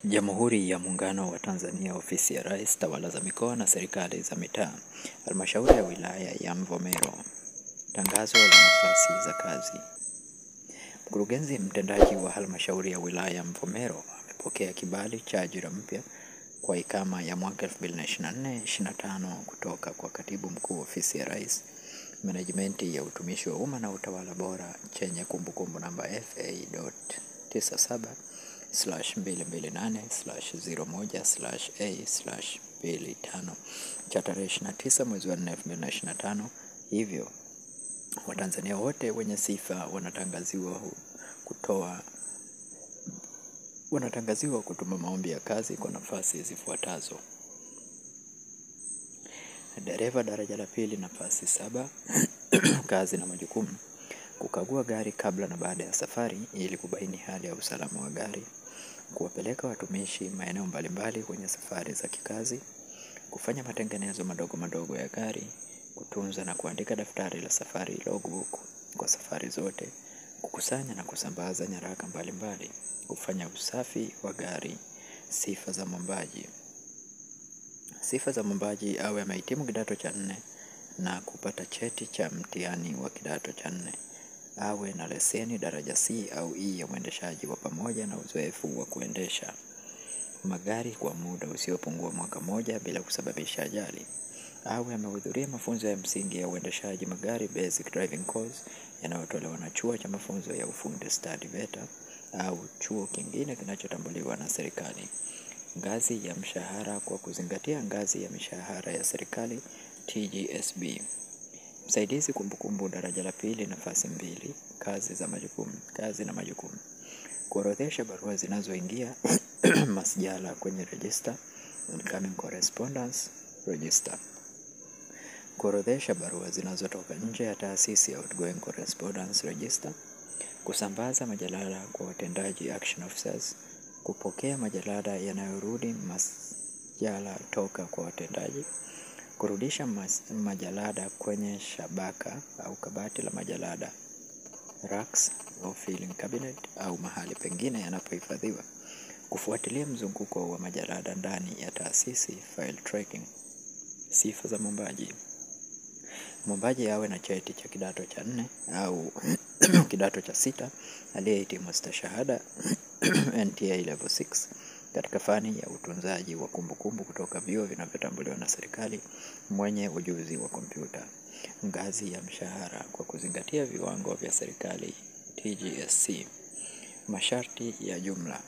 Jamhuri ya Muungano wa Tanzania, Ofisi ya Rais, Tawala za Mikoa na Serikali za Mitaa, Halmashauri ya Wilaya ya Mvomero. Tangazo la nafasi za kazi. Mkurugenzi mtendaji wa Halmashauri ya Wilaya ya Mvomero amepokea kibali cha ajira mpya kwa ikama ya mwaka 2024-25 kutoka kwa Katibu Mkuu Ofisi ya Rais, Menejimenti ya Utumishi wa Umma na Utawala Bora, chenye kumbukumbu namba FA.97/228/01/A/25 cha tarehe 29 mwezi wa 4 2025. Hivyo Watanzania wote wenye sifa wanatangaziwa kutuma maombi ya kazi kwa nafasi zifuatazo: dereva daraja la pili, nafasi 7. Kazi na majukumu: kukagua gari kabla na baada ya safari ili kubaini hali ya usalama wa gari, kuwapeleka watumishi maeneo mbalimbali kwenye safari za kikazi, kufanya matengenezo madogo madogo ya gari, kutunza na kuandika daftari la safari logbook kwa safari zote, kukusanya na kusambaza nyaraka mbalimbali, kufanya usafi wa gari. Sifa za mwombaji: sifa za mwombaji awe amehitimu kidato cha 4 na kupata cheti cha mtihani wa kidato cha 4, awe na leseni daraja C au E ya uendeshaji wa pamoja na uzoefu wa kuendesha magari kwa muda usiopungua mwaka mmoja bila kusababisha ajali, awe amehudhuria mafunzo ya msingi ya uendeshaji magari basic driving course yanayotolewa na chuo cha mafunzo ya ufundi stadi VETA au chuo kingine kinachotambuliwa na serikali. Ngazi ya mshahara kwa kuzingatia ngazi ya mishahara ya serikali TGSB. Msaidizi kumbukumbu daraja la pili, nafasi 2. Kazi na majukumu: kuorodhesha barua zinazoingia masjala kwenye register, incoming correspondence register, kuorodhesha barua zinazotoka nje ya taasisi ya outgoing correspondence register, kusambaza majalada kwa watendaji action officers, kupokea majalada yanayorudi masjala toka kwa watendaji, kurudisha majalada kwenye shabaka au kabati la majalada, racks au filing cabinet au mahali pengine yanapohifadhiwa, kufuatilia mzunguko wa majalada ndani ya taasisi, file tracking. Sifa za mwombaji: mwombaji awe na cheti cha kidato cha 4 au kidato cha 6, aliyehitimu stashahada NTA level 6 katika fani ya utunzaji wa kumbukumbu kutoka vyuo vinavyotambuliwa na serikali, mwenye ujuzi wa kompyuta. Ngazi ya mshahara kwa kuzingatia viwango vya serikali TGSC. Masharti ya jumla: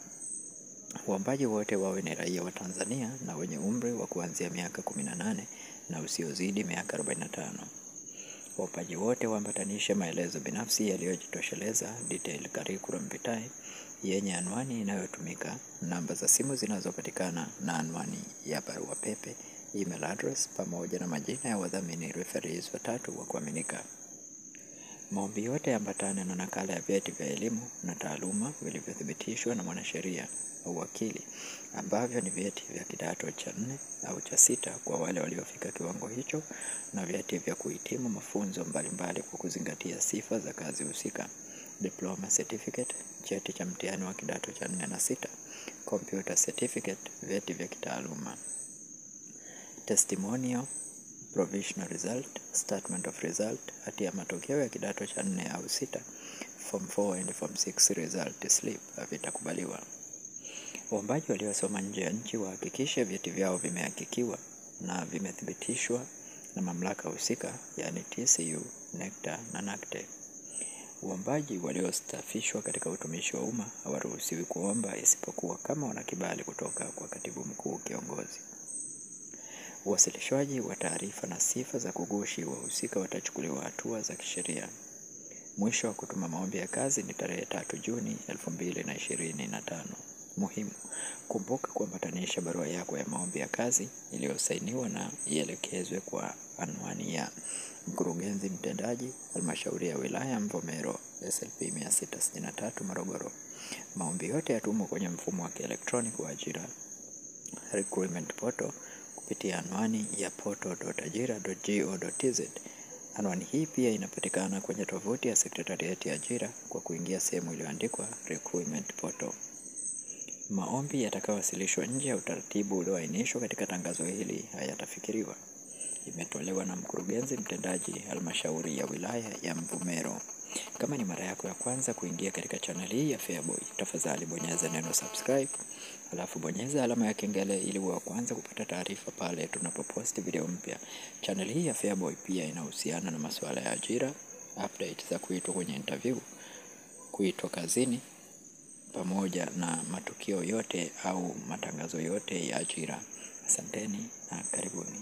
waombaji wote wawe ni raia wa Tanzania na wenye umri wa kuanzia miaka 18 na usiozidi miaka 45. Waombaji wote waambatanishe maelezo binafsi yaliyojitosheleza, detailed curriculum vitae yenye anwani inayotumika, namba za simu zinazopatikana na anwani ya barua pepe, email address, pamoja na majina ya wadhamini referees watatu wa kuaminika. Maombi yote yaambatane na nakala ya vyeti vya elimu na taaluma vilivyothibitishwa na mwanasheria au wakili, ambavyo ni vyeti vya kidato cha 4 au cha 6 kwa wale waliofika kiwango hicho, na vyeti vya kuhitimu mafunzo mbalimbali kwa kuzingatia sifa za kazi husika, diploma certificate, cheti cha mtihani wa kidato cha 4 na 6, computer certificate, vyeti vya kitaaluma, testimonial, provisional result, statement of result, hati ya matokeo ya kidato cha 4 au 6, form 4 and form 6 result slip havitakubaliwa. Waombaji waliosoma nje ya nchi wahakikishe vyeti vyao vimehakikiwa na vimethibitishwa na mamlaka husika, yani TCU, NECTA na NACTE. Waombaji waliostaafishwa katika utumishi wa umma hawaruhusiwi kuomba isipokuwa kama wana kibali kutoka kwa Katibu Mkuu Kiongozi. Uwasilishwaji wa taarifa na sifa za kugushi wahusika watachukuliwa hatua za kisheria. Mwisho wa kutuma maombi ya kazi ni tarehe 3 Juni 2025. Muhimu: kumbuka kuambatanisha barua yako ya maombi ya kazi iliyosainiwa na ielekezwe kwa anwani ya Mkurugenzi Mtendaji, Halmashauri ya Wilaya Mvomero, SLP 663 Morogoro. Maombi yote yatumwe kwenye mfumo wa kielektroniki wa ajira recruitment portal kupitia anwani ya portal.ajira.go.tz. Anwani hii pia inapatikana kwenye tovuti ya Sekretarieti ya Ajira kwa kuingia sehemu iliyoandikwa Recruitment Portal. Maombi yatakayowasilishwa nje ya utaratibu ulioainishwa katika tangazo hili hayatafikiriwa. Imetolewa na Mkurugenzi Mtendaji Halmashauri ya Wilaya ya Mvomero. Kama ni mara yako ya kwanza kuingia katika channel hii ya Feaboy, tafadhali bonyeza neno subscribe, alafu bonyeza alama ya kengele ili uwe wa kwanza kupata taarifa pale tunapoposti video mpya. Channel hii ya Feaboy pia inahusiana na masuala ya ajira, update za kuitwa kwenye interview, kuitwa kazini, pamoja na matukio yote au matangazo yote ya ajira. Asanteni na karibuni.